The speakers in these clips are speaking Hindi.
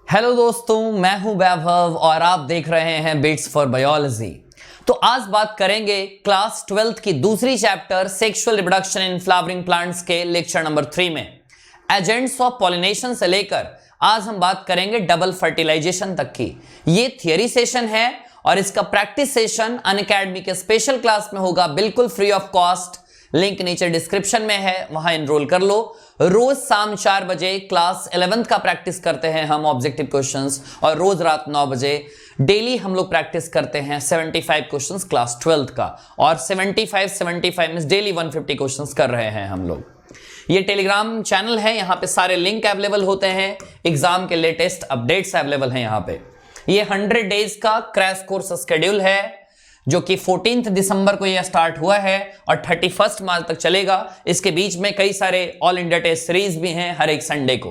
हेलो दोस्तों, मैं हूं वैभव और आप देख रहे हैं बिट्स फॉर बायोलॉजी। तो आज बात करेंगे क्लास 12th की दूसरी chapter sexual reproduction in flowering plants के लेक्चर नंबर 3 में एजेंट्स ऑफ पॉलिनेशन से लेकर आज हम बात करेंगे डबल फर्टिलाइजेशन तक की। ये थियरी सेशन है और इसका प्रैक्टिस सेशन अनअकैडमी के स्पेशल क्लास में होगा, बिल्कुल फ्री ऑफ कॉस्ट। लिंक नीचे डिस्क्रिप्शन में है, वहां एनरोल कर लो। रोज शाम 4 बजे क्लास 11th का प्रैक्टिस करते हैं हम ऑब्जेक्टिव क्वेश्चंस, और रोज रात 9 बजे डेली हम लोग प्रैक्टिस करते हैं 75 क्वेश्चंस क्लास 12th का, और 75 मींस डेली 150 क्वेश्चंस कर रहे हैं हम लोग। ये टेलीग्राम चैनल है, यहाँ पे सारे लिंक अवेलेबल होते हैं, एग्जाम के लेटेस्ट अपडेट्स अवेलेबल हैं यहाँ पे। ये 100 डेज का क्रैश कोर्स शेड्यूल है जो कि 14 दिसंबर को यह स्टार्ट हुआ है और 31 मार्च तक चलेगा। इसके बीच में कई सारे ऑल इंडिया टेस्ट सीरीज भी हैं हर एक संडे को।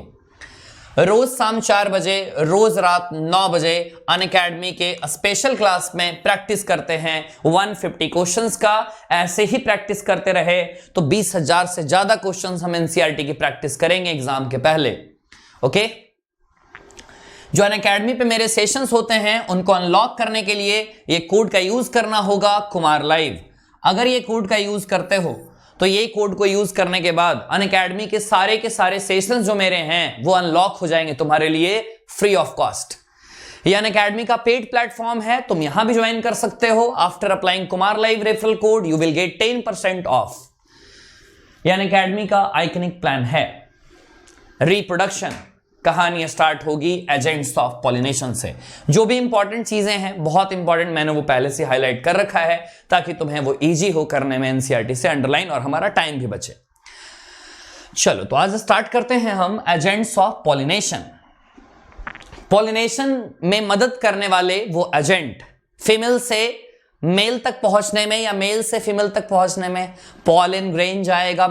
रोज शाम 4 बजे, रोज रात 9 बजे अनअकैडमी के स्पेशल क्लास में प्रैक्टिस करते हैं 150 क्वेश्चंस का। ऐसे ही प्रैक्टिस करते रहे तो 20,000 से ज्यादा क्वेश्चंस हम एनसीईआरटी की प्रैक्टिस करेंगे एग्जाम के पहले। ओके, जो अनअकैडमी पे मेरे सेशंस होते हैं उनको अनलॉक करने के लिए ये कोड का यूज करना होगा, कुमार लाइव। अगर ये कोड का यूज करते हो तो ये कोड को यूज करने के बाद अनअकैडमी के सारे सेशंस जो मेरे हैं वो अनलॉक हो जाएंगे तुम्हारे लिए फ्री ऑफ कॉस्ट। ये अनअकैडमी का पेड प्लेटफॉर्म है, तुम यहां भी ज्वाइन कर सकते हो। After applying Kumar live referral code you will get 10% of. ये अनअकैडमी का आइकनिक प्लान है। रिप्रोडक्शन कहानी स्टार्ट होगी एजेंट्स ऑफ पॉलिनेशन से। जो भी इंपॉर्टेंट चीजें हैं, बहुत इंपॉर्टेंट, मैंने वो पहले से हाईलाइट कर रखा है ताकि तुम्हें वो इजी हो करने में एनसीईआरटी से अंडरलाइन, और हमारा टाइम भी बचे। चलो तो आज स्टार्ट करते हैं हम एजेंट्स ऑफ पॉलिनेशन। पॉलिनेशन में मदद करने वाले वो एजेंट, फीमेल से मेल तक पहुंचने में या मेल से फीमेल तक पहुंचने में। पॉलन ग्रेन जाएगा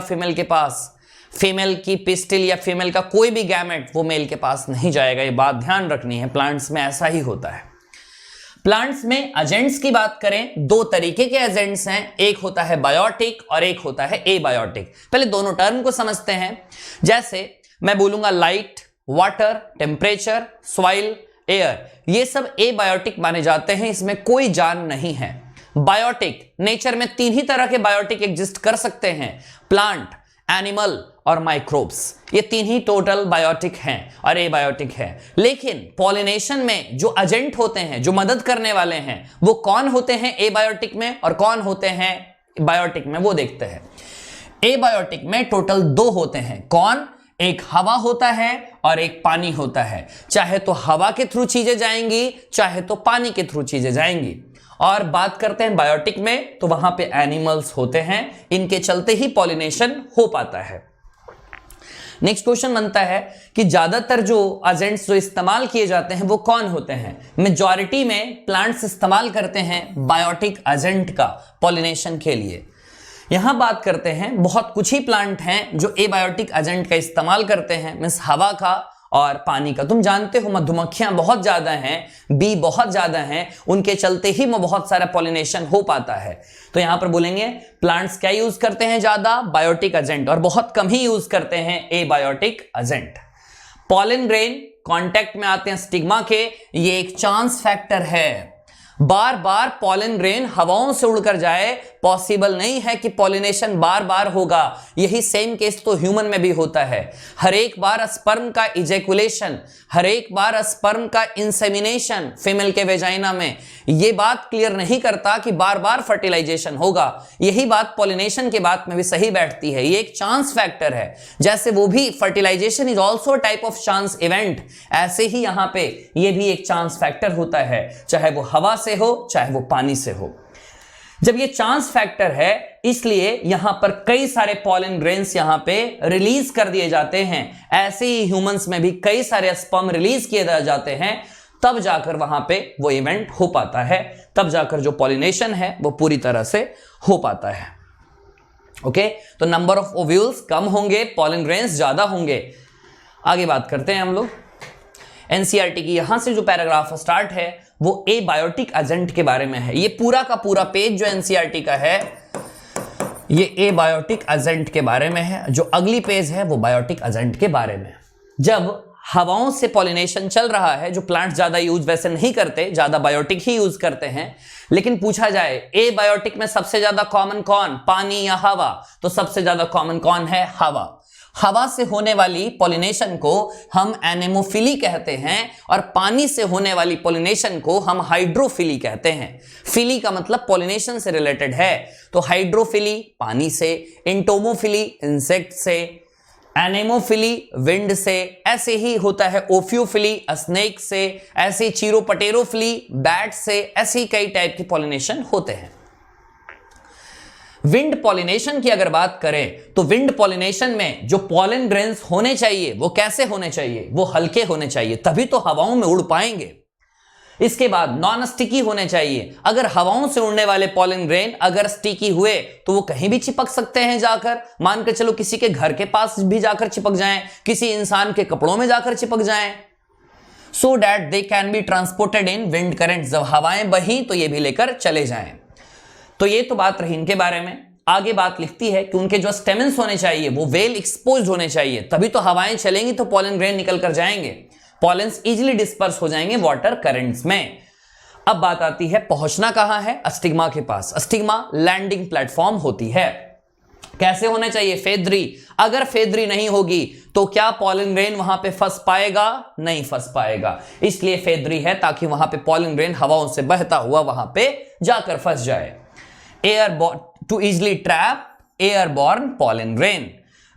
फीमेल के पास, फीमेल की पिस्टिल या फीमेल का कोई भी गैमेट वो मेल के पास नहीं जाएगा। ये बात ध्यान रखनी है, प्लांट्स में ऐसा ही होता है। प्लांट्स में एजेंट्स की बात करें, 2 तरीके के एजेंट्स हैं, एक होता है बायोटिक और एक होता है एबायोटिक। पहले दोनों टर्म को समझते हैं। जैसे मैं बोलूंगा light, water, temperature, soil, air, ये सब एबायोटिक माने जाते हैं, इसमें कोई जान नहीं है। बायोटिक, नेचर में 3 ही तरह के बायोटिक एग्जिस्ट कर सकते हैं, प्लांट, एनिमल और माइक्रोब्स। ये 3 ही टोटल बायोटिक हैं और एबायोटिक है। लेकिन पॉलिनेशन में जो एजेंट होते हैं, जो मदद करने वाले हैं, वो कौन होते हैं एबायोटिक में और कौन होते हैं बायोटिक में, वो देखते हैं। एबायोटिक में टोटल 2 होते हैं। कौन? एक हवा होता है और एक पानी होता है। चाहे तो हवा के थ्रू चीजें जाएंगी, चाहे तो पानी के थ्रू चीजें जाएंगी। और बात करते हैं बायोटिक में, तो वहां पे एनिमल्स होते हैं, इनके चलते ही पॉलिनेशन हो पाता है। नेक्स्ट क्वेश्चन बनता है कि ज्यादातर जो एजेंट्स जो इस्तेमाल किए जाते हैं वो कौन होते हैं। मेजॉरिटी में प्लांट्स इस्तेमाल करते हैं बायोटिक एजेंट का पॉलिनेशन के लिए। यहां बात करते हैं, बहुत कुछ ही प्लांट हैं जो एबायोटिक एजेंट का इस्तेमाल करते हैं, मींस हवा का और पानी का। तुम जानते हो मधुमक्खियां बहुत ज्यादा हैं, बी बहुत ज्यादा हैं, उनके चलते ही वो बहुत सारा पॉलिनेशन हो पाता है। तो यहां पर बोलेंगे प्लांट्स क्या यूज करते हैं ज्यादा? बायोटिक एजेंट, और बहुत कम ही यूज करते हैं abiotic agent. Pollen grain contact में आते हैं स्टिग्मा के, ये एक चांस फैक्टर है। बार बार पॉलन ग्रेन हवाओं से उड़कर जाए, पॉसिबल नहीं है कि पॉलिनेशन बार बार होगा। यही सेम केस तो ह्यूमन में भी होता है। हर एक बार स्पर्म का इजैकुलेशन, हर एक बार स्पर्म का इंसेमिनेशन फीमेल के वेजाइना में, ये बात क्लियर नहीं करता कि बार बार फर्टिलाइजेशन होगा। यही बात पॉलिनेशन के बात में भी सही बैठती है। ये एक चांस फैक्टर है। जैसे वो भी fertilisation is also type of chance event, ऐसे ही यहां पे ये भी एक चांस फैक्टर होता है, चाहे वो हवा से हो चाहे वो पानी से हो। जब ये चांस फैक्टर है, इसलिए यहां पर कई सारे पॉलन ग्रेन्स यहां पे रिलीज कर दिए जाते हैं। ऐसे ही ह्यूमंस में भी कई सारे स्पर्म रिलीज किए जाते हैं, तब जाकर वहां पे वो इवेंट हो पाता है, तब जाकर जो पॉलिनेशन है वो पूरी तरह से हो पाता है। ओके, तो नंबर ऑफ ओव्यूल्स कम होंगे, पॉलन ग्रेन्स ज्यादा होंगे। आगे बात करते हैं हम लोग। एनसीईआरटी की यहां से जो पैराग्राफ स्टार्ट है वो एबायोटिक एजेंट के बारे में है। ये पूरा का पूरा पेज जो एनसीईआरटी का है ये एबायोटिक एजेंट के बारे में है। जो अगली पेज है वो बायोटिक एजेंट के बारे में। जब हवाओं से पॉलिनेशन चल रहा है, जो प्लांट्स ज्यादा यूज वैसे नहीं करते, ज्यादा बायोटिक ही यूज करते हैं, लेकिन पूछा जाए ए बायोटिक में सबसे ज्यादा कॉमन कौन, पानी या हवा, तो सबसे ज्यादा कॉमन कौन है, हवा। हवा से होने वाली पॉलिनेशन को हम एनेमोफिली कहते हैं और पानी से होने वाली पॉलिनेशन को हम हाइड्रोफिली कहते हैं। फिली का मतलब पॉलिनेशन से रिलेटेड है, तो हाइड्रोफिली पानी से, इंटोमोफिली इंसेक्ट से, एनेमोफिली विंड से, ऐसे ही होता है ओफियोफिली स्नेक से, ऐसे चीरोपटेरोफिली बैट से, ऐसे कई टाइप की पॉलिनेशन होते हैं। विंड पॉलिनेशन की अगर बात करें तो विंड पॉलिनेशन में जो पॉलन ग्रेन्स होने चाहिए वो कैसे होने चाहिए, वो हल्के होने चाहिए, तभी तो हवाओं में उड़ पाएंगे। इसके बाद नॉन स्टिकी होने चाहिए। अगर हवाओं से उड़ने वाले पॉलन ग्रेन अगर स्टिकी हुए तो वो कहीं भी चिपक सकते हैं जाकर, मान के चलो किसी के घर के पास भी जाकर चिपक जाएं, किसी इंसान के कपड़ों में जाकर चिपक जाएं, so that they can be transported in wind current. जब हवाएं बही तो ये भी लेकर चले जाएं। तो ये तो बात रही इनके बारे में। आगे बात लिखती है कि उनके जो स्टेमन्स होने चाहिए वो वेल एक्सपोज्ड होने चाहिए, तभी तो हवाएं चलेंगी तो पॉलन ग्रेन निकल कर जाएंगे, पॉलेंस इजीली डिस्पर्स हो जाएंगे वाटर करंट्स में। अब बात आती है पहुंचना कहां है, अस्टिग्मा के पास। अस्टिग्मा लैंडिंग प्लेटफॉर्म होती है। कैसे होने चाहिए, फेदरी। अगर फेदरी नहीं होगी तो क्या पॉलन ग्रेन वहां पे फंस पाएगा, नहीं फंस पाएगा, इसलिए फेदरी है ताकि वहां पे पॉलन ग्रेन हवाओं से बहता हुआ वहां पे जाकर फंस जाए। Airborne to easily trap airborne pollen grain.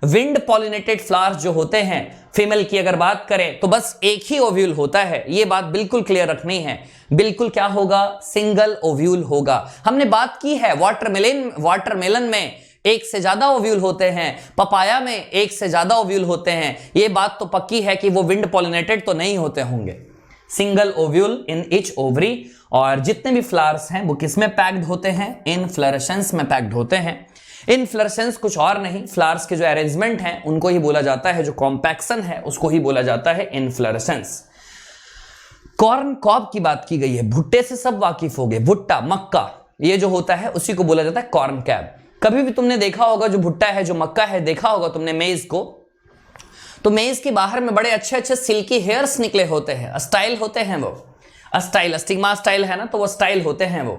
Wind pollinated flowers जो होते हैं, फीमेल की अगर बात करें तो बस एक ही ओव्यूल होता है, यह बात बिल्कुल क्लियर रखनी है। बिल्कुल क्या होगा, सिंगल ओव्यूल होगा। हमने बात की है वाटरमेलन में एक से ज्यादा ओव्यूल होते हैं, पपाया में एक से ज्यादा ओव्यूल होते हैं, यह बात तो पक्की है कि वो विंड पॉलिनेटेड तो नहीं होते होंगे। Single ovule in each ovary. और जितने भी फ्लावर्स हैं वो किस में पैक्ड होते हैं, इनफ्लोरेसेंस में पैक्ड होते हैं। इनफ्लोरेसेंस कुछ और नहीं, फ्लावर्स के जो अरेंजमेंट हैं उनको ही बोला जाता है, जो कॉम्पैक्शन है उसको ही बोला जाता है इनफ्लोरेसेंस। कॉर्न कॉब की बात की गई है, भुट्टे से सब वाकिफ हो गए, भुट्टा मक्का ये जो होता है उसी को बोला जाता है कॉर्न कैब। कभी भी तुमने देखा होगा जो भुट्टा है, जो मक्का है, देखा होगा तुमने मेज को, तो मेज के बाहर में बड़े अच्छे अच्छे सिल्की हेयर्स निकले होते हैं, स्टाइल होते हैं वो, स्टाइल स्टिग्मा स्टाइल है ना, तो वो स्टाइल होते हैं वो।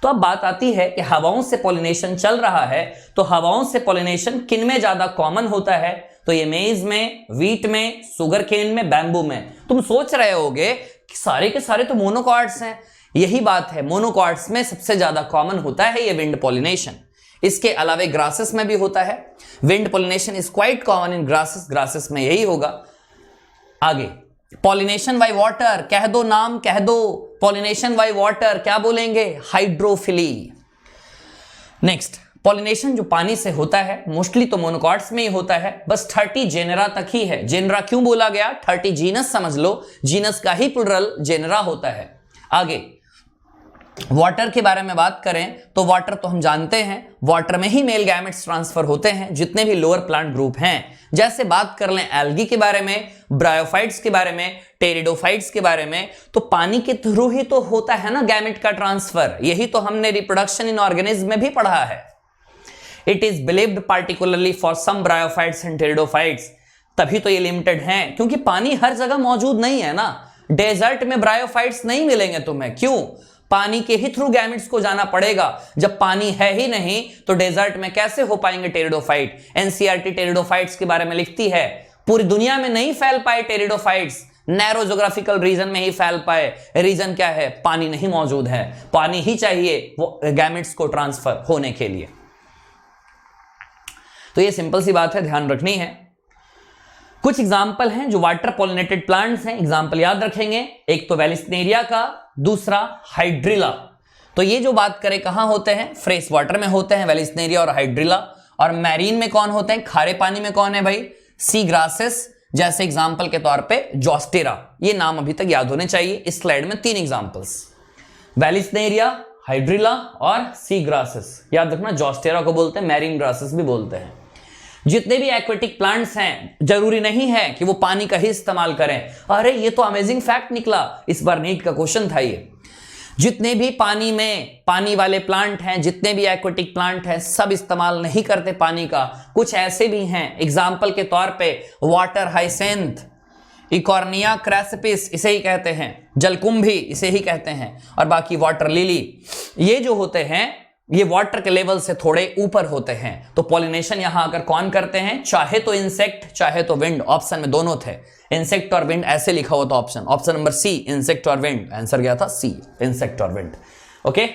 तो अब बात आती है कि हवाओं से पॉलिनेशन चल रहा है, तो हवाओं से पॉलिनेशन किन में ज्यादा कॉमन होता है, तो ये मेज में, वीट में, सुगर केन में, बैम्बू में। तुम सोच रहे होगे कि सारे के सारे तो मोनोकॉट्स हैं, यही बात है, मोनोकॉट्स में सबसे ज्यादा कॉमन होता है ये विंड पॉलिनेशन। इसके अलावा ग्रासेस में भी होता है। Wind pollination is quite common in grasses, grasses में यही होगा। आगे पॉलिनेशन बाय वाटर, कह दो नाम कह दो, पॉलिनेशन बाय वाटर क्या बोलेंगे, हाइड्रोफिली। नेक्स्ट, पॉलिनेशन जो पानी से होता है मोस्टली तो मोनोकॉट्स में ही होता है, बस 30 जेनरा तक ही है। जेनरा क्यों बोला गया, 30 जीनस समझ लो, जीनस का ही प्लुरल जेनरा होता है। आगे वाटर के बारे में बात करें तो वाटर तो हम जानते हैं, वाटर में ही मेल गैमेट्स ट्रांसफर होते हैं जितने भी लोअर प्लांट ग्रुप हैं। जैसे बात कर लें एल्गी के बारे में, ब्रायोफाइट्स के बारे में, टेरिडोफाइट्स के बारे में, तो पानी के थ्रू ही तो होता है ना गैमेट का ट्रांसफर। यही तो हमने रिप्रोडक्शन इन ऑर्गेनिज्म में भी पढ़ा है। It is believed particularly for some bryophytes and pteridophytes. तभी तो ये लिमिटेड हैं, क्योंकि पानी हर जगह मौजूद नहीं है ना। डेजर्ट में ब्रायोफाइट्स नहीं मिलेंगे तुम्हें, क्यों, पानी के ही थ्रू गैमेट्स को जाना पड़ेगा। जब पानी है ही नहीं तो डेजर्ट में कैसे हो पाएंगे टेरिडोफाइट। एनसीईआरटी टेरिडोफाइट्स के बारे में लिखती है, पूरी दुनिया में नहीं फैल पाए टेरिडोफाइट्स, नैरो ज्योग्राफिकल रीजन में ही फैल पाए। रीजन क्या है, पानी नहीं मौजूद है, पानी ही चाहिए वो गैमेट्स को ट्रांसफर होने के लिए। तो ये सिंपल सी बात है, ध्यान रखनी है। कुछ एग्जाम्पल हैं जो वाटर पॉलिनेटेड प्लांट्स हैं, एग्जाम्पल याद रखेंगे। एक तो वेलिस्नेरिया का, दूसरा हाइड्रिला। तो ये जो बात करें कहां होते हैं, फ्रेश वाटर में होते हैं वेलिस्नेरिया और हाइड्रिला। और मैरीन में कौन होते हैं, खारे पानी में कौन है भाई, सी ग्रासेस। जैसे एग्जाम्पल के तौर पे जॉस्टेरा, ये नाम अभी तक याद होने चाहिए। इस स्लाइड में 3 एग्जाम्पल्स, वेलिस्नेरिया, हाइड्रिला और सी ग्रासेस। याद रखना, जॉस्टेरा को बोलते हैं, मैरीन ग्रासेस भी बोलते हैं। जितने भी एक्वेटिक प्लांट्स हैं जरूरी नहीं है कि वो पानी का ही इस्तेमाल करें। अरे ये तो अमेजिंग फैक्ट निकला, इस बार नीट का क्वेश्चन था ये। जितने भी पानी में पानी वाले प्लांट हैं, जितने भी एक्वेटिक प्लांट हैं, सब इस्तेमाल नहीं करते पानी का। कुछ ऐसे भी हैं, एग्जाम्पल के तौर पे वाटर हाइसेंथ, इकॉर्निया क्रैसिपिस इसे ही कहते हैं, जलकुंभी इसे ही कहते हैं, और बाकी वाटर लिली ये जो होते हैं ये वाटर के लेवल से थोड़े ऊपर होते हैं। तो पॉलिनेशन यहां आकर कौन करते हैं, चाहे तो इंसेक्ट चाहे तो विंड। ऑप्शन में दोनों थे, इंसेक्ट और विंड ऐसे लिखा हुआ था ऑप्शन नंबर सी, इंसेक्ट और विंड। आंसर गया था सी, इंसेक्ट और विंड। ओके,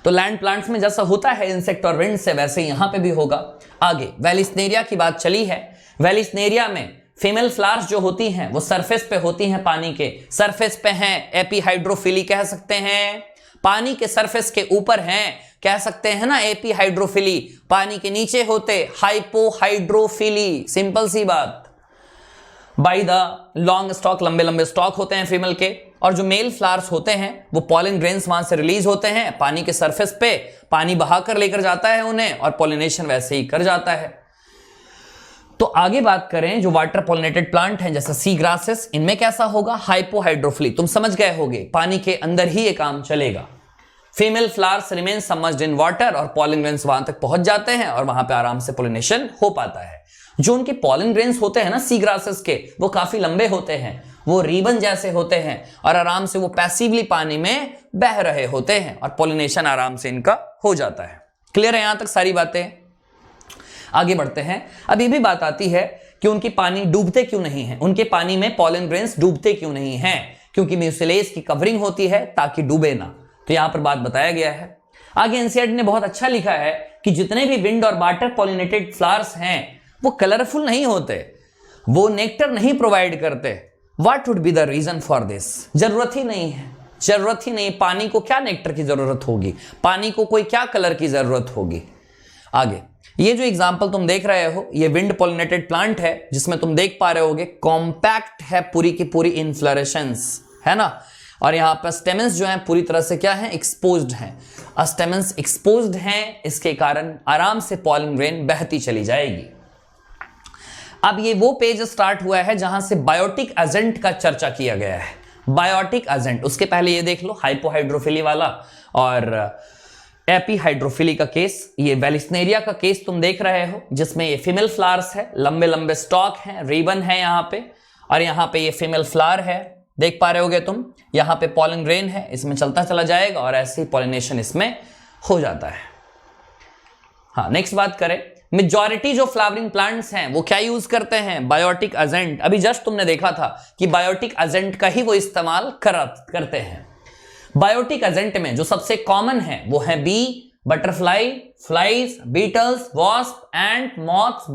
तो लैंड प्लांट्स में जैसा होता है इंसेक्ट और विंड से, वैसे यहां पे भी होगा। आगे वेलिस्नेरिया की बात चली है। वेलिस्नेरिया में फीमेल फ्लावर्स जो होती हैं वो सरफेस पे होती हैं, पानी के सरफेस पे हैं, एपीहाइड्रोफिली कह सकते हैं। पानी के सरफेस के ऊपर हैं, कह सकते हैं ना एपीहाइड्रोफिली। पानी के नीचे होते हाइपोहाइड्रोफिली, सिंपल सी बात। बाई द लॉन्ग स्टॉक, लंबे लंबे स्टॉक होते हैं फीमेल के, और जो मेल फ्लावर्स होते हैं वो पॉलन ग्रेन्स वहां से रिलीज होते हैं पानी के सरफेस पे, पानी बहाकर लेकर जाता है उन्हें और पॉलिनेशन वैसे ही कर जाता है। तो आगे बात करें जो वाटर पॉलिनेटेड प्लांट हैं जैसे सी ग्रासेस, इनमें कैसा होगा, हाइपोहाइड्रोफिली। तुम समझ गए होगे, पानी के अंदर ही ये काम चलेगा। Female flowers remain submerged in water और पॉलन ग्रेन्स वहां तक पहुंच जाते हैं और वहां पे आराम से पॉलिनेशन हो पाता है। जो उनके पॉलन ग्रेन्स होते हैं ना सी ग्रासेस के, वो काफी लंबे होते हैं, वो रिबन जैसे होते हैं और आराम से वो पैसिवली पानी में बह रहे होते हैं और पॉलिनेशन आराम से इनका हो जाता है। क्लियर है यहां तक सारी बातें? आगे बढ़ते हैं। अब ये भी बात आती है कि उनके पानी डूबते क्यों नहीं है, उनके पानी में पॉलन ग्रेन्स डूबते क्यों नहीं हैं? क्योंकि म्यूसिलेज की कवरिंग होती है ताकि डूबे ना। तो यहां पर बात बताया गया है। आगे एनसीईआरटी ने बहुत अच्छा लिखा है कि जितने भी विंड और वाटर पॉलिनेटेड फ्लावर्स हैं वो कलरफुल नहीं होते, वो नेक्टर नहीं प्रोवाइड करते। What would be the reason for this? जरूरत ही नहीं है, जरूरत ही नहीं। पानी को क्या नेक्टर की जरूरत होगी, पानी को कोई क्या कलर की जरूरत होगी। आगे ये जो एग्जांपल तुम देख रहे हो ये विंड पॉलिनेटेड प्लांट है, जिसमें तुम देख पा रहे होगे कॉम्पैक्ट है पूरी की पूरी इन्फ्लोरेसेंस, है ना। और यहां पर स्टेमेंस जो हैं पूरी तरह से क्या है, एक्सपोज्ड हैं। स्टेमेंस एक्सपोज्ड हैं, इसके कारण आराम से पॉलन ग्रेन बहती चली जाएगी। अब ये वो पेज स्टार्ट हुआ है जहां से बायोटिक एजेंट का चर्चा किया गया है। बायोटिक एजेंट, उसके पहले ये देख लो हाइपोहाइड्रोफिली वाला और एपीहाइड्रोफिली का केस। ये वेलिस्नेरिया का केस तुम देख रहे हो जिसमें ये फीमेल फ्लावर्स है, लंबे लंबे स्टॉक हैं, रिबन है यहां पे, और यहां पे ये फीमेल फ्लावर है, देख पा रहे होगे तुम। यहां पे पॉलन ग्रेन है, इसमें चलता चला जाएगा और ऐसे ही पॉलिनेशन इसमें हो जाता है। हाँ, नेक्स्ट बात करें, मेजॉरिटी जो फ्लावरिंग प्लांट्स हैं वो क्या यूज करते हैं, बायोटिक एजेंट। अभी जस्ट तुमने देखा था कि बायोटिक एजेंट का ही वो इस्तेमाल करते हैं। बायोटिक एजेंट में जो सबसे कॉमन है वो है bee, butterfly, flies, beetles, wasp, ant, moths,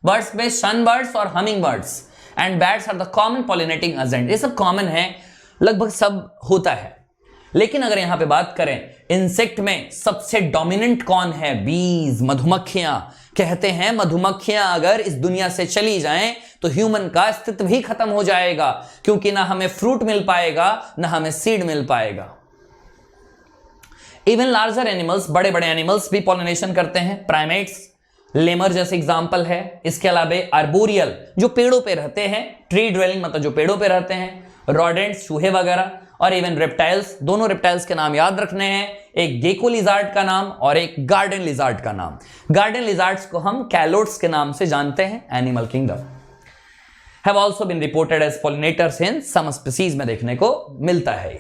birds में सनबर्ड्स और humming birds, and bats are the common pollinating agent. ये सब कॉमन है, लगभग सब होता है। लेकिन अगर यहां पे बात करें इंसेक्ट में सबसे डोमिनेंट कौन है, बीज, मधुमक्खियां। कहते हैं मधुमक्खियां अगर इस दुनिया से चली जाएं तो ह्यूमन का अस्तित्व ही खत्म हो जाएगा, क्योंकि ना हमें फ्रूट मिल पाएगा ना हमें सीड मिल पाएगा। इवन लार्जर एनिमल्स, बड़े बड़े एनिमल्स भी पॉलिनेशन करते हैं। प्राइमेट्स, लेमर जैसे एग्जांपल है। इसके अलावा आर्बोरियल जो पेड़ों पे रहते हैं, ट्री ड्वेलिंग मतलब जो पेड़ों पे रहते हैं, रोडेंट्स, चूहे वगैरह, और इवन रेप्टाइल्स। दोनों रेप्टाइल्स के नाम याद रखने हैं, एक गेको लिजार्ड का नाम और एक गार्डन लिजार्ड का नाम। गार्डन लिजार्ड्स को हम कैलोट्स के नाम से जानते हैं। Animal kingdom have also been reported as pollinators in some species में देखने को मिलता है।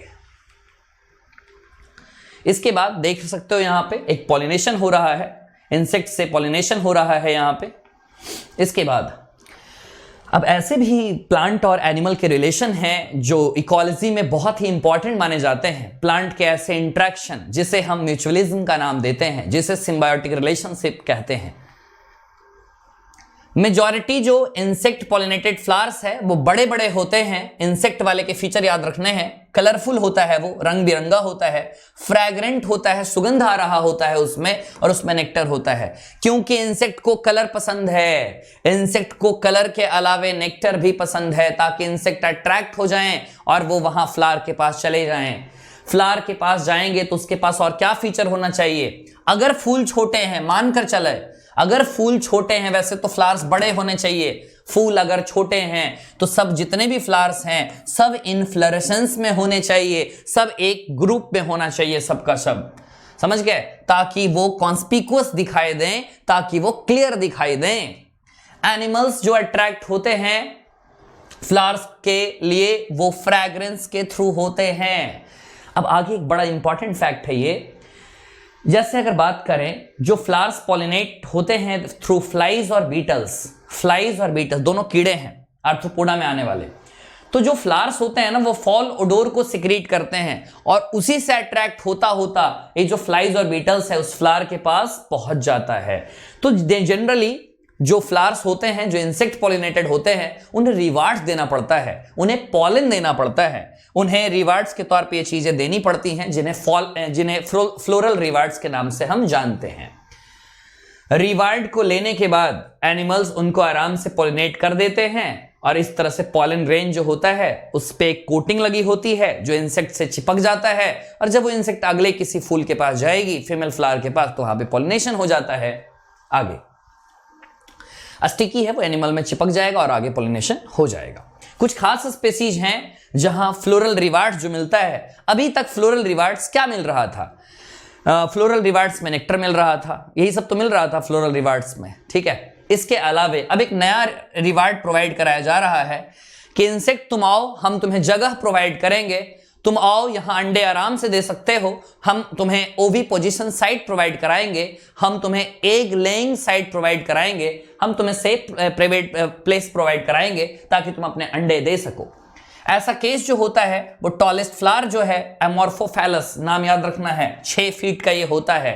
इसके बाद देख सकते हो यहां पे एक पॉलिनेशन हो रहा है, इंसेक्ट से पॉलिनेशन हो रहा है यहां पे। इसके बाद अब ऐसे भी प्लांट और एनिमल के रिलेशन हैं जो इकोलॉजी में बहुत ही इंपॉर्टेंट माने जाते हैं। प्लांट के ऐसे इंट्रैक्शन जिसे हम म्यूचुअलिज्म का नाम देते हैं, जिसे सिम्बायोटिक रिलेशनशिप कहते हैं। मेजॉरिटी जो इंसेक्ट पॉलिनेटेड फ्लावर्स है वो बड़े बड़े होते हैं। इंसेक्ट वाले के फीचर याद रखने हैं, कलरफुल होता है, वो रंग बिरंगा होता है, फ्रैग्रेंट होता है, सुगंध आ रहा होता है उसमें, और उसमें नेक्टर होता है। क्योंकि इंसेक्ट को कलर पसंद है, इंसेक्ट को कलर के अलावे नेक्टर भी पसंद है, ताकि इंसेक्ट अट्रैक्ट हो जाएं और वो वहां फ्लावर के पास चले जाएं। फ्लावर के पास जाएंगे तो उसके पास और क्या फीचर होना चाहिए? अगर फूल छोटे हैं, मानकर चले अगर फूल छोटे हैं, वैसे तो फ्लावर्स बड़े होने चाहिए, फूल अगर छोटे हैं तो सब जितने भी फ्लावर्स हैं सब इन्फ्लोरेसेंस में होने चाहिए, सब एक ग्रुप में होना चाहिए, सबका सब, समझ गए? ताकि वो कॉन्स्पिकुअस दिखाई दें, ताकि वो क्लियर दिखाई दें। एनिमल्स जो अट्रैक्ट होते हैं फ्लावर्स के लिए वो फ्रैग्रेंस के थ्रू होते हैं। अब आगे एक बड़ा इंपॉर्टेंट फैक्ट है ये, जैसे अगर बात करें जो फ्लावर्स पॉलिनेट होते हैं थ्रू फ्लाइज और बीटल्स, फ्लाइज और बीटल्स दोनों कीड़े हैं आर्थ्रोपोडा में आने वाले, तो जो फ्लावर्स होते हैं ना वो फॉल ओडोर को सिक्रीट करते हैं और उसी से अट्रैक्ट होता होता ये जो फ्लाइज और बीटल्स है उस फ्लावर के पास पहुंच जाता है। तो जनरली जो फ्लावर्स होते हैं जो इंसेक्ट पॉलिनेटेड होते हैं उन्हें रिवार्ड्स देना पड़ता है, उन्हें पॉलन देना पड़ता है, उन्हें रिवार्ड्स के तौर पे ये चीजें देनी पड़ती हैं जिन्हें फ्लोरल रिवार्ड्स के नाम से हम जानते हैं। रिवार्ड को लेने के बाद एनिमल्स उनको आराम से पॉलिनेट कर देते हैं और इस तरह से पॉलन ग्रेन जो होता है उस पे एक कोटिंग लगी होती है जो इंसेक्ट से चिपक जाता है और जब वो इंसेक्ट अगले किसी फूल के पास जाएगी, फीमेल फ्लावर के पास, तो वहां पे पॉलिनेशन हो जाता है। आगे स्टिकी है वो एनिमल में चिपक जाएगा और आगे पॉलिनेशन हो जाएगा। कुछ खास स्पेसीज हैं जहां फ्लोरल रिवार्ड्स जो मिलता है, अभी तक फ्लोरल रिवार्ड्स क्या मिल रहा था, फ्लोरल रिवार्ड्स में नेक्टर मिल रहा था, यही सब तो मिल रहा था फ्लोरल रिवार्ड्स में, ठीक है। इसके अलावे अब एक नया रिवार्ड प्रोवाइड कराया जा रहा है कि इंसेक्ट तुम आओ, हम तुम्हें जगह प्रोवाइड करेंगे, तुम आओ यहां अंडे आराम से दे सकते हो, हम तुम्हें ओवी पोजीशन साइट प्रोवाइड कराएंगे, हम तुम्हें एग लेइंग साइट प्रोवाइड कराएंगे, हम तुम्हें सेफ प्राइवेट प्लेस प्रोवाइड कराएंगे ताकि तुम अपने अंडे दे सको। ऐसा केस जो होता है वो टॉलेस्ट फ्लावर जो है एमोर्फोफैलस, नाम याद रखना है, 6 फीट का ये होता है,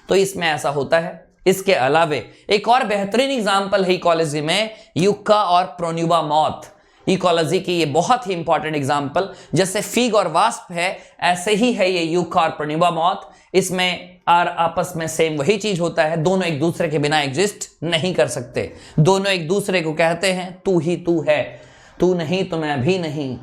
तो इसमें ऐसा होता है। इसके अलावे एक और बेहतरीन एग्जांपल है इकोलॉजी में यूका और प्रोन्यूबा मॉथ, इकोलॉजी की ये बहुत ही इंपॉर्टेंट एग्जांपल, जैसे फिग और वास्प है ऐसे ही है ये यूका और प्रोन्यूबा मॉथ। इसमें आपस में सेम वही चीज होता है, दोनों एक दूसरे के बिना एग्जिस्ट नहीं कर सकते, दोनों एक दूसरे को कहते हैं तू ही तू है, तू नहीं तो मैं भी नहीं।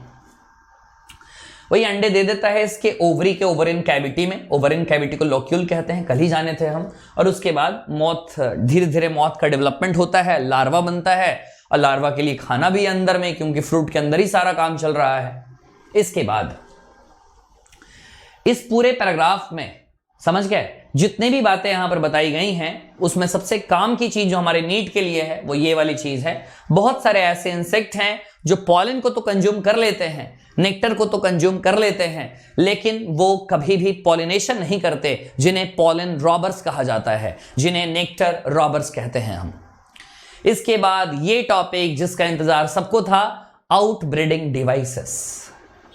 वही अंडे दे देता है इसके ओवरी के ओवरिन कैविटी में, ओवरिन कैविटी को लोक्यूल कहते हैं, कल ही जाने थे हम। और उसके बाद मॉथ, धीरे धीरे मॉथ का डेवलपमेंट होता है, लार्वा बनता है और लार्वा के लिए खाना भी अंदर में, क्योंकि फ्रूट के अंदर ही सारा काम चल रहा है। इसके बाद इस पूरे पैराग्राफ में समझ गए जितने भी बातें यहां पर बताई गई हैं उसमें सबसे काम की चीज जो हमारे नीड के लिए है वो ये वाली चीज है। बहुत सारे ऐसे इंसेक्ट हैं जो पॉलन को तो कंज्यूम कर लेते हैं, नेक्टर को तो कंज्यूम कर लेते हैं, लेकिन वो कभी भी पॉलिनेशन नहीं करते, जिन्हें पॉलन रॉबर्स कहा जाता है, जिन्हें नेक्टर रॉबर्स कहते हैं हम। इसके बाद ये टॉपिक जिसका इंतजार सबको था, आउटब्रीडिंग डिवाइसेस।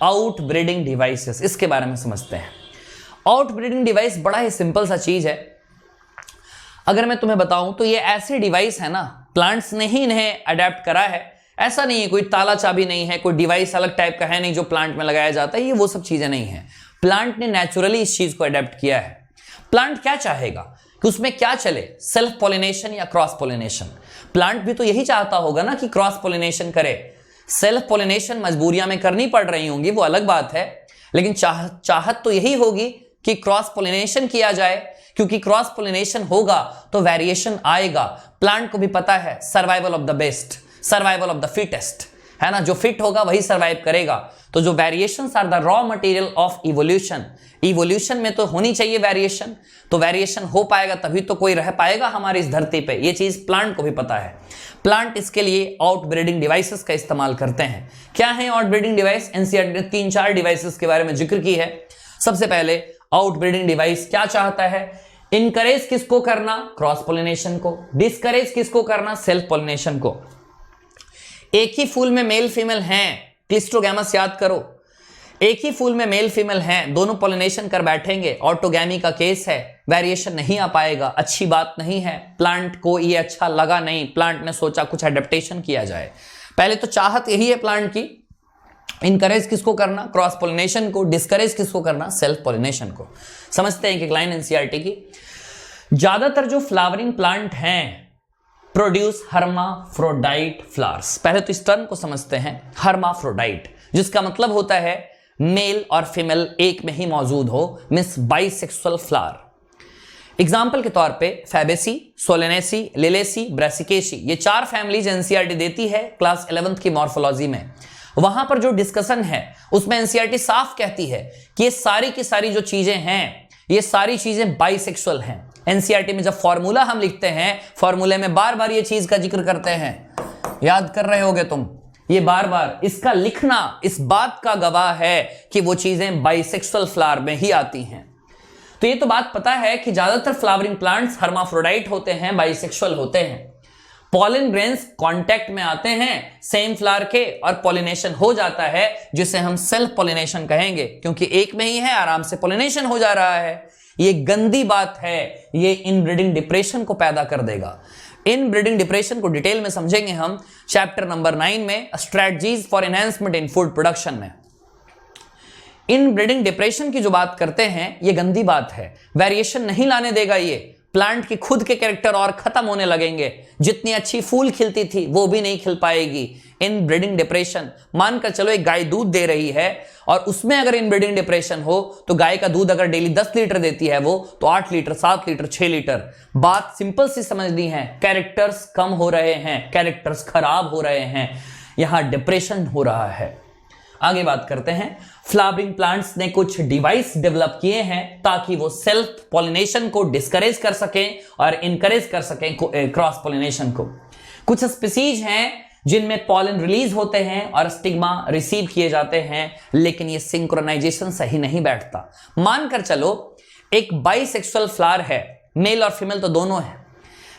आउटब्रीडिंग डिवाइसेस, इसके बारे में समझते हैं। आउटब्रीडिंग डिवाइस बड़ा ही सिंपल सा चीज है। अगर मैं तुम्हें बताऊं तो ये ऐसी डिवाइस है ना, प्लांट्स ने ही इन्हें अडेप्ट करा है, ऐसा नहीं है कोई ताला चाबी नहीं है, कोई डिवाइस अलग टाइप का है नहीं जो प्लांट में लगाया जाता है, ये वो सब चीजें नहीं है। प्लांट ने नेचुरली इस चीज को अडेप्ट किया है। प्लांट क्या चाहेगा कि उसमें क्या चले, सेल्फ पॉलिनेशन या क्रॉस पॉलिनेशन? प्लांट भी तो यही चाहता होगा ना कि क्रॉस पॉलिनेशन करे। सेल्फ पॉलिनेशन मजबूरियां में करनी पड़ रही होंगी वो अलग बात है, लेकिन चाहत तो यही होगी कि क्रॉस पॉलिनेशन किया जाए, क्योंकि क्रॉस पॉलिनेशन होगा तो वेरिएशन आएगा। प्लांट को भी पता है survival of the best, survival of the fittest, है ना, जो फिट होगा वही सर्वाइव करेगा। तो जो variations are the raw material of evolution, evolution में तो होनी चाहिए वेरिएशन, तो वेरिएशन हो पाएगा तभी तो कोई रह पाएगा हमारी इस धरती पे, ये चीज प्लांट को भी पता है। प्लांट इसके लिए आउटब्रीडिंग डिवाइसेस का इस्तेमाल करते हैं। क्या है आउटब्रीडिंग डिवाइस? एनसीईआरटी ने 3-4 डिवाइसेस के बारे में जिक्र की है। सबसे पहले आउटब्रीडिंग डिवाइस क्या चाहता है? इनकरेज किसको करना? क्रॉस पॉलिनेशन को। डिस्करेज किसको करना? सेल्फ पॉलिनेशन को। एक ही फूल में मेल फीमेल हैं, क्लिस्ट्रोगैमस याद करो, एक ही फूल में मेल फीमेल हैं, दोनों पॉलिनेशन कर बैठेंगे, ऑटोगैमी का केस है, वेरिएशन नहीं आ पाएगा, अच्छी बात नहीं है। प्लांट को ये अच्छा लगा नहीं, प्लांट ने सोचा कुछ एडेप्टेशन किया जाए। पहले तो चाहत यही है प्लांट की, इनकरेज किसको करना? क्रॉस पॉलिनेशन को। डिस्करेज किसको करना? सेल्फ पॉलिनेशन को। समझते हैं कि लाइन एनसीईआरटी की, ज्यादातर जो फ्लावरिंग प्लांट हैं प्रोड्यूस हर्माफ्रोडाइट फ्लावर्स। पहले तो इस टर्म को समझते हैं, हर्माफ्रोडाइट, जिसका मतलब होता है मेल और फीमेल एक में ही मौजूद हो, मींस बाइसेक्सुअल फ्लावर। एग्जाम्पल के तौर पे फैबेसी, सोलेनेसी, लिलेसी, ब्रासिकेसी, ये 4 फैमिलीज एनसीईआरटी देती है क्लास 11th की मॉर्फोलॉजी में। वहां पर जो डिस्कशन है उसमें एनसीईआरटी साफ कहती है कि ये सारी की सारी जो चीजें हैं, ये सारी चीजें बाइसेक्सुअल हैं। एनसीईआरटी में जब फॉर्मूला हम लिखते हैं, फॉर्मूले में बार बार ये चीज का जिक्र करते हैं, याद कर रहे होगे तुम, ये बार बार इसका लिखना इस बात का गवाह है कि वो चीजें बाइसेक्सुअल फ्लावर में ही आती हैं। तो ये तो बात पता है कि ज्यादातर फ्लावरिंग प्लांट्स हर्माफ्रोडाइट होते हैं, बाइसेक्सुअल होते हैं। पॉलन ग्रेन्स कांटेक्ट में आते हैं सेम फ्लावर के और पॉलिनेशन हो जाता है, जिसे हम सेल्फ पॉलिनेशन कहेंगे, क्योंकि एक में ही है, आराम से पॉलिनेशन हो जा रहा है। ये गंदी बात है, ये इनब्रीडिंग डिप्रेशन को पैदा कर देगा। इनब्रीडिंग डिप्रेशन को डिटेल में समझेंगे हम चैप्टर नंबर 9 में, strategies for enhancement in food production में। इनब्रीडिंग डिप्रेशन की जो बात करते हैं, ये गंदी बात है, वेरिएशन नहीं लाने देगा। ये प्लांट की खुद के कैरेक्टर और खत्म होने लगेंगे। जितनी अच्छी फूल खिलती थी वो भी नहीं खिल पाएगी। इनब्रीडिंग डिप्रेशन, मानकर चलो एक गाय दूध दे रही है और उसमें अगर इनब्रीडिंग डिप्रेशन हो तो गाय का दूध अगर डेली 10 लीटर देती है वो, तो 8 लीटर, 7 लीटर, 6 लीटर। बात सिंपल सी समझनी है, कैरेक्टर्स कम हो रहे हैं, कैरेक्टर्स खराब हो रहे हैं, यहां डिप्रेशन हो रहा है। आगे बात करते हैं, फ्लावरिंग प्लांट्स ने कुछ डिवाइस डेवलप किए हैं ताकि वो सेल्फ पॉलिनेशन को डिस्करेज कर सकें और इनकरेज कर सकें क्रॉस पॉलिनेशन को। कुछ स्पीसीज हैं जिनमें पॉलन रिलीज होते हैं और स्टिग्मा रिसीव किए जाते हैं, लेकिन ये सिंक्रोनाइजेशन सही नहीं बैठता। मानकर चलो एक बाइसेक्सुअल फ्लावर है, मेल और फीमेल तो दोनों है,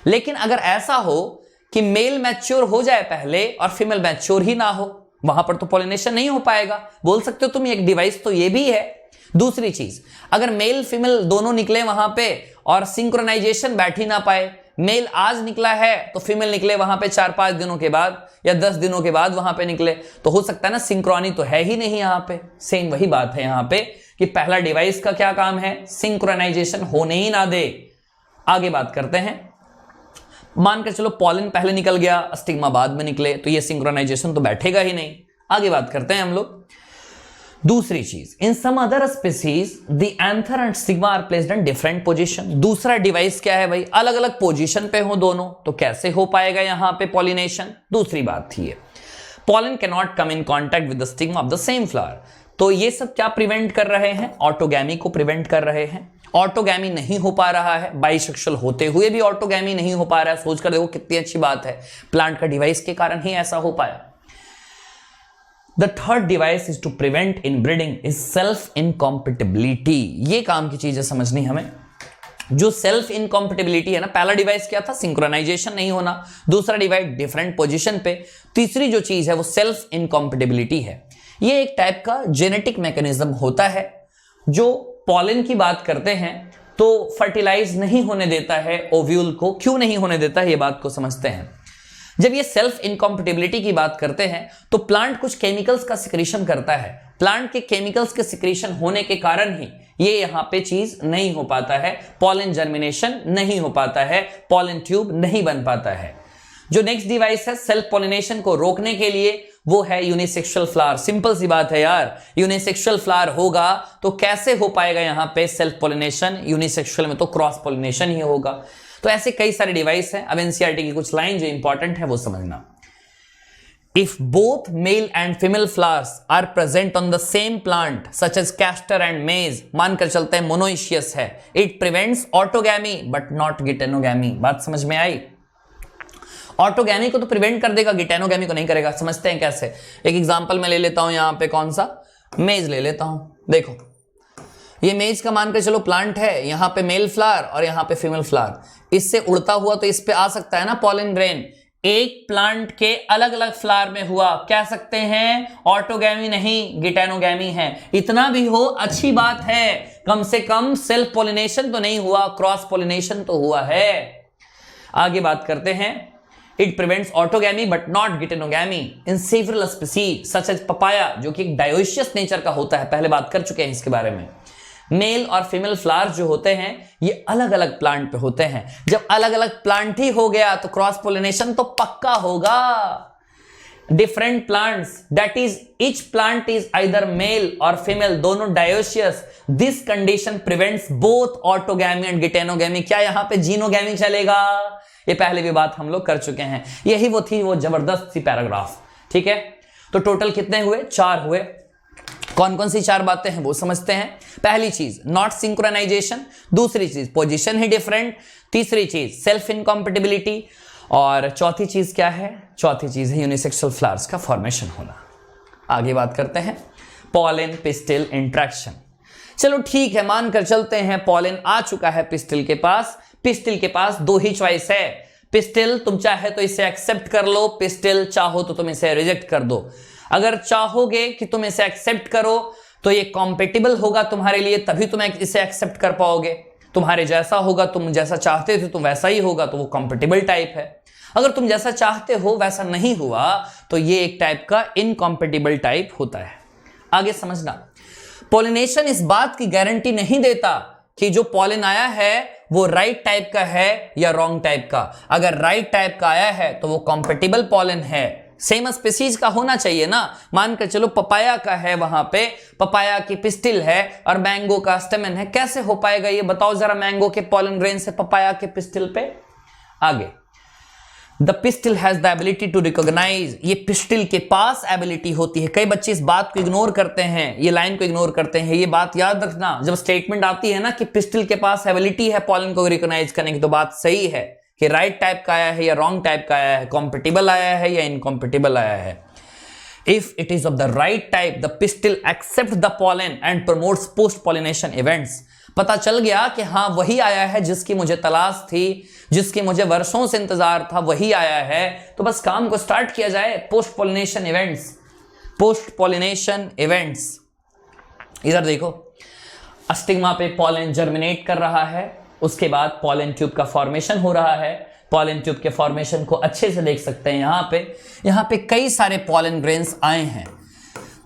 लेकिन अगर ऐसा हो कि मेल मैच्योर हो जाए पहले और फीमेल मैच्योर ही ना हो, वहां पर तो पॉलिनेशन नहीं हो पाएगा। बोल सकते हो तुम एक डिवाइस तो ये भी है। दूसरी चीज, अगर मेल फीमेल दोनों निकले वहां पे और सिंक्रोनाइजेशन बैठ ही ना पाए, मेल आज निकला है तो फीमेल निकले वहां पे 4-5 दिनों के बाद या 10 दिनों के बाद वहां पे निकले, तो हो सकता है ना सिंक्रोनी तो है ही नहीं यहां पे। सेम वही बात है यहां पे कि पहला डिवाइस का क्या काम है, सिंक्रोनाइजेशन होने ही ना दे। आगे बात करते हैं, मानकर चलो पॉलन पहले निकल गया, स्टिग्मा बाद में निकले, तो ये सिंक्रोनाइजेशन तो बैठेगा ही नहीं। आगे बात करते हैं हम लोग दूसरी चीज, in some other species the anther and stigma are placed in different position. दूसरा डिवाइस क्या है भाई, अलग अलग पोजीशन पे हो दोनों, तो कैसे हो पाएगा यहां पे पॉलिनेशन। दूसरी बात थी ये, pollen can not come in contact with the stigma of the same flower. तो ये सब क्या प्रिवेंट कर रहे हैं, ऑटोगैमी को प्रिवेंट कर रहे हैं। ऑटोगैमी नहीं हो पा रहा है, बाइसेक्सुअल होते हुए भी ऑटोगैमी नहीं हो पा रहा है। सोचकर देखो कितनी अच्छी बात है, प्लांट का डिवाइस के कारण ही ऐसा हो पाया। The third device is to prevent inbreeding is self incompatibility. ये काम की चीजें समझनी हमें। जो सेल्फ इनकॉम्पिटिबिलिटी है ना, पहला डिवाइस क्या था, सिंक्रोनाइजेशन नहीं होना, दूसरा डिवाइस डिफरेंट पोजीशन पे, तीसरी जो चीज है वो सेल्फ इनकॉम्पिटिबिलिटी है। ये एक टाइप का जेनेटिक मैकेनिज्म होता है जो पॉलन की बात करते हैं तो फर्टिलाइज नहीं होने देता है ओव्यूल को। क्यों नहीं होने देता है, ये बात को समझते हैं। जब ये सेल्फ इनकॉम्पिटिबिलिटी की बात करते हैं तो प्लांट कुछ केमिकल्स का सिक्रीशन करता है। प्लांट के केमिकल्स के सिक्रीशन होने के कारण ही ये यहां पे चीज नहीं हो पाता है, पॉलन जर्मिनेशन नहीं हो पाता है, पॉलन ट्यूब नहीं बन पाता है। जो नेक्स्ट डिवाइस है सेल्फ पॉलिनेशन को रोकने के लिए, वो है यूनिसेक्सुअल फ्लावर। सिंपल सी बात है यार, यूनिसेक्सुअल फ्लावर होगा तो कैसे हो पाएगा यहां पे सेल्फ पॉलिनेशन, यूनिसेक्सुअल में तो क्रॉस पॉलिनेशन ही होगा। तो ऐसे कई सारे डिवाइस हैं। अब एनसीईआरटी की कुछ लाइन जो इंपॉर्टेंट है वो समझना। If both male and female flowers are present on the same plant such as castor and maize, मानकर चलते हैं मोनोइशियस है, it prevents autogamy but not geitonogamy. बात समझ में आई? ऑटोगैमी को तो प्रिवेंट कर देगा, गिटेनोगैमी को नहीं करेगा। समझते हैं कैसे, एक एग्जांपल मैं ले लेता हूं यहां पे, कौन सा, मेज ले लेता हूं। देखो ये मेज का मानकर चलो प्लांट है, यहां पे मेल फ्लावर और यहां पे फीमेल फ्लावर। इससे उड़ता हुआ तो इस पे आ सकता है ना पॉलन ग्रेन। एक प्लांट के अलग अलग फ्लावर में हुआ, कह सकते हैं ऑटोगैमी नहीं गिटेनोगैमी है। इतना भी हो अच्छी बात है, कम से कम सेल्फ पॉलिनेशन तो नहीं हुआ, क्रॉस पॉलिनेशन तो हुआ है। आगे बात करते हैं, it prevents autogamy but not geitonogamy in several species such as papaya, जो कि एक डायोशियस नेचर का होता है, पहले बात कर चुके हैं इसके बारे में। मेल और फीमेल फ्लावर जो होते हैं ये अलग अलग प्लांट पे होते हैं। जब अलग अलग प्लांट ही हो गया तो क्रॉस पोलिनेशन तो पक्का होगा। Different plants, that is each plant is either male और फीमेल, दोनों dioecious. This condition prevents both autogamy and geitonogamy. क्या यहां पे जीनोगैमी चलेगा? ये पहले भी बात हम लोग कर चुके हैं। यही वो थी वो जबरदस्त सी पैराग्राफ। ठीक है, तो टोटल कितने हुए? 4 हुए। कौन कौन सी 4 बातें हैं वो समझते हैं। पहली चीज नॉट सिंक्रोनाइजेशन, दूसरी चीज पोजीशन ही डिफरेंट, तीसरी चीज सेल्फ इनकॉम्पिटिबिलिटी, और चौथी चीज क्या है? चौथी चीज है यूनिसेक्सुअल फ्लावर्स का फॉर्मेशन होना। आगे बात करते हैं पॉलन पिस्टिल इंट्रैक्शन। चलो ठीक है, मानकर चलते हैं पॉलन आ चुका है पिस्टिल के पास। पिस्टिल के पास दो ही चॉइस है, पिस्टिल तुम चाहे तो इसे एक्सेप्ट कर लो, पिस्टिल चाहो तो तुम इसे रिजेक्ट कर दो। अगर चाहोगे कि तुम इसे एक्सेप्ट करो तो ये कॉम्पेटिबल होगा तुम्हारे लिए, तभी तुम इसे एक्सेप्ट कर पाओगे। तुम्हारे जैसा होगा, तुम जैसा चाहते थे तो वैसा ही होगा, तो वो कॉम्पेटिबल टाइप है। अगर तुम जैसा चाहते हो वैसा नहीं हुआ तो ये एक टाइप का इनकॉम्पेटिबल टाइप होता है। आगे समझना, पॉलिनेशन इस बात की गारंटी नहीं देता कि जो पॉलन आया है वो राइट टाइप का है या रॉन्ग टाइप का। अगर राइट टाइप का आया है तो वो कॉम्पेटिबल पॉलन है, सेम स्पीसीज का होना चाहिए ना। मानकर चलो पपाया का है, वहां पे पपाया की पिस्टिल है और मैंगो का स्टेमन है, कैसे हो पाएगा ये बताओ जरा, मैंगो के पॉलन ग्रेन से पपाया के पिस्टिल पे। आगे, the pistil has the ability to recognise, ये पिस्टिल के पास एबिलिटी होती है। कई बच्चे इस बात को इग्नोर करते हैं, ये लाइन को इग्नोर करते हैं। ये बात याद रखना, जब स्टेटमेंट आती है ना कि पिस्टिल के पास एबिलिटी है पॉलन को रिकॉग्नाइज करने की, तो बात सही है कि राइट टाइप का आया है या रॉन्ग टाइप का आया है, कॉम्पेटिबल आया है या इनकॉम्पेटिबल आया है। If it is of the right type the pistil accept the pollen and promotes post pollination events. पता चल गया कि हाँ वही आया है जिसकी मुझे तलाश थी, जिसकी मुझे वर्षों से इंतजार था, वही आया है, तो बस काम को स्टार्ट किया जाए। Post pollination events, post pollination events. इधर देखो, स्टिग्मा पे पॉलन जर्मिनेट कर रहा है, उसके बाद पॉलन ट्यूब का फॉर्मेशन हो रहा है। पॉलन ट्यूब के फॉर्मेशन को अच्छे से देख सकते हैं। यहाँ पे कई सारे पॉलन ग्रेन्स आए हैं।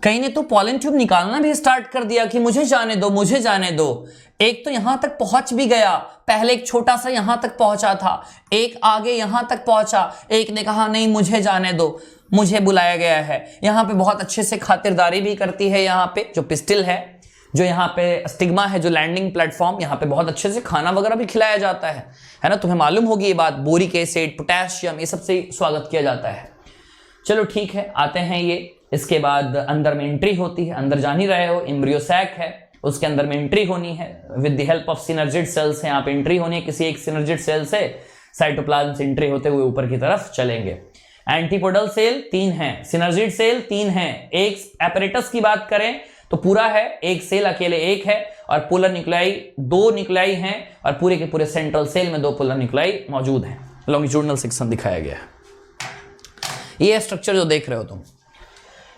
कई ने तो पॉलन ट्यूब निकालना भी स्टार्ट कर दिया कि मुझे जाने दो, मुझे जाने दो। एक तो यहां तक पहुंच भी गया, पहले एक छोटा सा यहां तक पहुंचा था, एक आगे यहां तक पहुंचा, एक ने कहा नहीं मुझे जाने दो, मुझे बुलाया गया है। यहां पे बहुत अच्छे से खातिरदारी भी करती है, यहाँ पे जो पिस्टिल है, जो यहाँ पे स्टिग्मा है, जो लैंडिंग प्लेटफॉर्म, यहाँ पे बहुत अच्छे से खाना वगैरह भी खिलाया जाता है ना। तुम्हें मालूम होगी ये बात, बोरिक एसिड, पोटेशियम, ये सबसे स्वागत किया जाता है। चलो ठीक है, आते हैं ये। इसके बाद अंदर में एंट्री होती है, अंदर जान ही रहे हो, एम्ब्रियो सैक है, उसके अंदर में एंट्री होनी है with the help of synergid cells है। यहाँ पे एंट्री होनी है, किसी एक सिनर्जिड सेल से साइटोप्लाज्म से एंट्री होते हुए ऊपर की तरफ चलेंगे। एंटीपोडल सेल 3 हैं, सिनर्जिड सेल 3 हैं। एक एपरेटस की बात करें तो पूरा है, एक सेल अकेले एक है, और पोलर न्यूक्लियाई 2 न्यूक्लियाई हैं, और पूरे के पूरे सेंट्रल सेल में 2 पोलर न्यूक्लियाई मौजूद हैं। लॉन्गिट्यूडिनल सेक्शन दिखाया गया है। ये स्ट्रक्चर जो देख रहे हो तुम,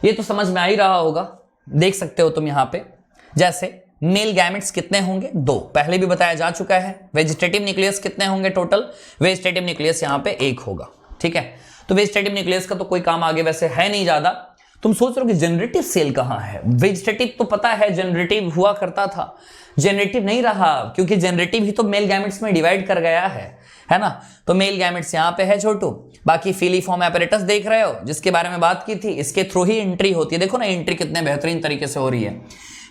ये तो समझ में आ ही रहा होगा, देख सकते हो तुम यहाँ पे। जैसे मेल गैमेट्स कितने होंगे? 2, पहले भी बताया जा चुका है। वेजिटेटिव न्यूक्लियस कितने होंगे टोटल? वेजिटेटिव न्यूक्लियस यहाँ पे 1 होगा, ठीक है। तो वेजिटेटिव न्यूक्लियस का तो कोई काम आगे वैसे है नहीं ज्यादा। तुम सोच रहे हो कि जनरेटिव सेल कहाँ है? वेजिटेटिव तो पता है जनरेटिव हुआ करता था, जनरेटिव नहीं रहा, क्योंकि जनरेटिव ही तो मेल गैमेट्स में डिवाइड कर गया है ना। तो मेल गैमेट्स यहाँ पे है छोटू। बाकी फीलिफॉर्म एपरेटस देख रहे हो, जिसके बारे में बात की थी, इसके थ्रू ही एंट्री होती है। देखो ना एंट्री कितने बेहतरीन तरीके से हो रही है।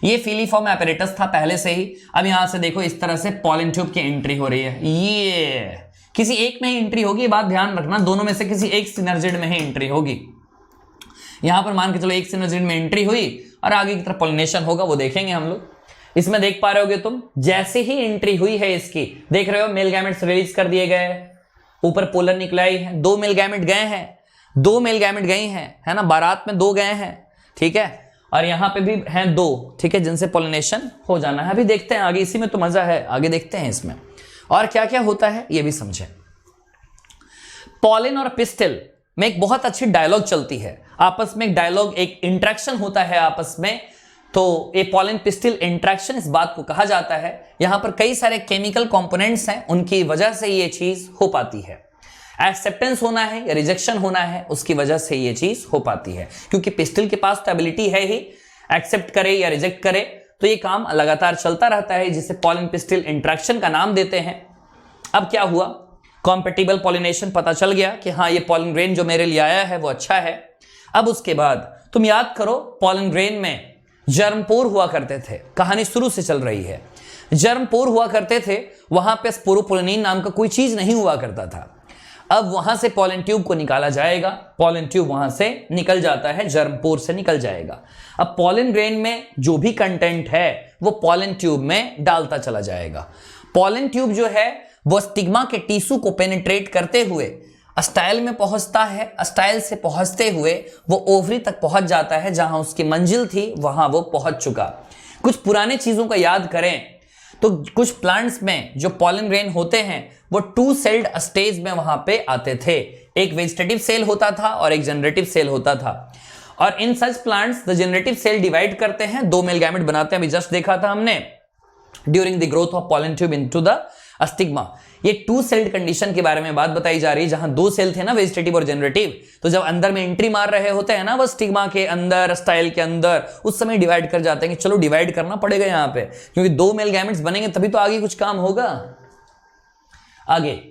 ये फीलिफॉर्म एपरेटस था पहले से ही, अब यहां से देखो इस तरह से पॉलन ट्यूब की एंट्री हो रही है। ये किसी एक में ही एंट्री होगी, बात ध्यान रखना, दोनों में से किसी एक सिनर्जिड में ही एंट्री होगी। यहां पर मान के चलो एक सिनर्जिड में एंट्री हुई और आगे की तरफ पॉलिनेशन होगा, वो देखेंगे हम लोग। इसमें देख पा रहे होगे तुम, जैसे ही एंट्री हुई है इसकी, देख रहे हो मेल गैमेट्स रिलीज कर दिए गए, ऊपर पोलर निकलाई है, 2 मेल गैमेट गए हैं, 2 मेल गैमेट गई हैं, है ना, बारात में 2 गए हैं, ठीक है। और यहां पे भी हैं 2, ठीक है, जिनसे पॉलिनेशन हो जाना है। अभी देखते हैं आगे, इसी में तो मजा है, आगे देखते हैं इसमें और क्या क्या होता है ये भी समझें। पॉलन और पिस्टिल में एक बहुत अच्छी डायलॉग चलती है, आपस में एक डायलॉग, एक इंट्रैक्शन होता है आपस में। तो ये पॉलन पिस्टिल इंट्रैक्शन इस बात को कहा जाता है। यहां पर कई सारे केमिकल कंपोनेंट्स हैं, उनकी वजह से ये चीज हो पाती है। एक्सेप्टेंस होना है या रिजेक्शन होना है, उसकी वजह से ये चीज हो पाती है, क्योंकि पिस्टिल के पास तो एबिलिटी है ही, एक्सेप्ट करे या रिजेक्ट करे, तो ये काम लगातार चलता रहता है, जिसे पॉलन पिस्टिल इंट्रैक्शन का नाम देते हैं। अब क्या हुआ, कॉम्पेटिबल पॉलिनेशन पता चल गया कि हाँ ये पॉलन ग्रेन जो मेरे लिए आया है वो अच्छा है। अब उसके बाद तुम याद करो, पॉलन ग्रेन में जर्मपोर हुआ करते थे, कहानी शुरू से चल रही है। जर्मपोर हुआ करते थे, वहां पे स्पोरोपोलिन नाम का कोई चीज नहीं हुआ करता था। अब वहां से पॉलन ट्यूब को निकाला जाएगा, पॉलन ट्यूब वहां से निकल जाता है, जर्मपोर से निकल जाएगा। अब पॉलन ग्रेन में जो भी कंटेंट है वो पॉलन ट्यूब में डालता चला जाएगा। पॉलन ट्यूब जो है वो स्टिग्मा के टिश्यू को पेनिट्रेट करते हुए अस्टाइल में पहुंचता है, अस्टाइल से पहुंचते हुए वो ओवरी तक पहुंच जाता है, जहां उसकी मंजिल थी वहां वो पहुंच चुका। कुछ पुराने चीजों का याद करें तो कुछ प्लांट्स में जो पॉलन ग्रेन होते हैं वो टू सेल्ड स्टेज में वहां पे आते थे। एक वेजिटेटिव सेल होता था और एक जनरेटिव सेल होता था। और in such plants the generative cell divide करते हैं, 2 मेल गैमेट बनाते हैं। अभी जस्ट देखा था हमने during the growth of pollen tube into the stigma. ये टू सेल्ड कंडीशन के बारे में बात बताई जा रही है, जहां 2 सेल थे ना, वेजिटेटिव और जनरेटिव। तो जब अंदर में एंट्री मार रहे होते हैं ना वो स्टिग्मा के अंदर, स्टाइल के अंदर, उस समय डिवाइड कर जाते हैं कि चलो डिवाइड करना पड़ेगा यहां पे, क्योंकि 2 मेल गैमेट्स बनेंगे तभी तो आगे कुछ काम होगा। आगे,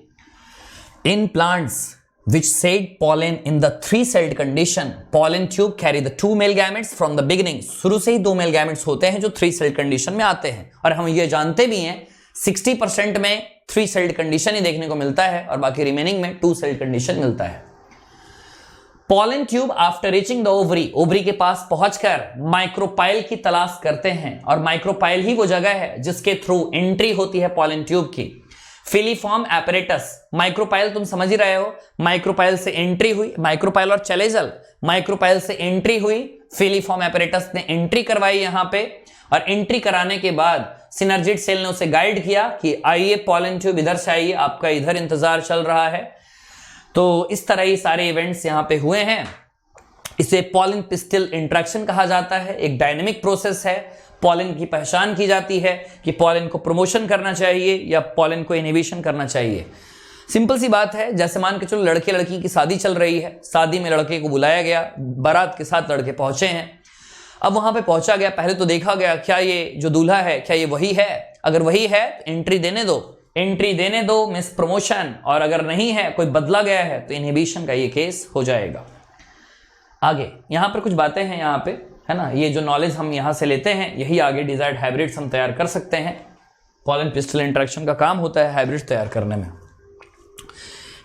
in plants which said pollen in the 3-celled condition, pollen tube carry the 2 male gametes from the beginning। शुरू से ही 2 मेल गैमेट्स होते हैं जो 3-celled कंडीशन में आते हैं, और हम ये जानते भी हैं 60% में 3-celled कंडीशन ही देखने को मिलता है और बाकी रिमेनिंग में 2-celled कंडीशन मिलता है। Pollen tube after reaching the ovary, ovary के पास पहुंचकर माइक्रोपाइल की तलाश करते हैं, और माइक्रोपाइल ही वो जगह है जिसके थ्रू एंट्री होती है पॉलन ट्यूब की। फिलीफॉर्म एपरेटस, माइक्रोपाइल तुम समझ ही रहे हो, माइक्रोपाइल से एंट्री हुई, माइक्रोपाइल और चलेजल, माइक्रोपाइल से एंट्री हुई, फिलीफॉर्म एपरेटस ने एंट्री करवाई यहां पे, और एंट्री कराने के बाद सिनर्जिड सेल ने उसे गाइड किया कि आइए पॉलन ट्यूब इधर से आइए, आपका इधर इंतजार चल रहा है। तो इस तरह ही सारे इवेंट्स यहां पे हुए हैं। इसे पॉलन पिस्टिल इंटरेक्शन कहा जाता है, एक डायनेमिक प्रोसेस है। पॉलन की पहचान की जाती है कि पॉलन को प्रमोशन करना चाहिए या पॉलन को इनहिबिशन करना चाहिए। सिंपल सी बात है, जैसे मान के चलो लड़के लड़की की शादी चल रही है, शादी में लड़के को बुलाया गया, बारात के साथ लड़के पहुंचे हैं। अब वहां पे पहुंचा गया, पहले तो देखा गया क्या ये जो दूल्हा है क्या ये वही है, अगर वही है तो एंट्री देने दो, एंट्री देने दो मिस प्रमोशन, और अगर नहीं है, कोई बदला गया है, तो इनहिबिशन का ये केस हो जाएगा। आगे यहां पर कुछ बातें हैं यहां पे, है ना, ये जो नॉलेज हम यहां से लेते हैं यही आगे डिजायर्ड हाइब्रिड्स हम तैयार कर सकते हैं। पॉलन पिस्टल इंटरेक्शन का काम होता है हाइब्रिड तैयार करने में।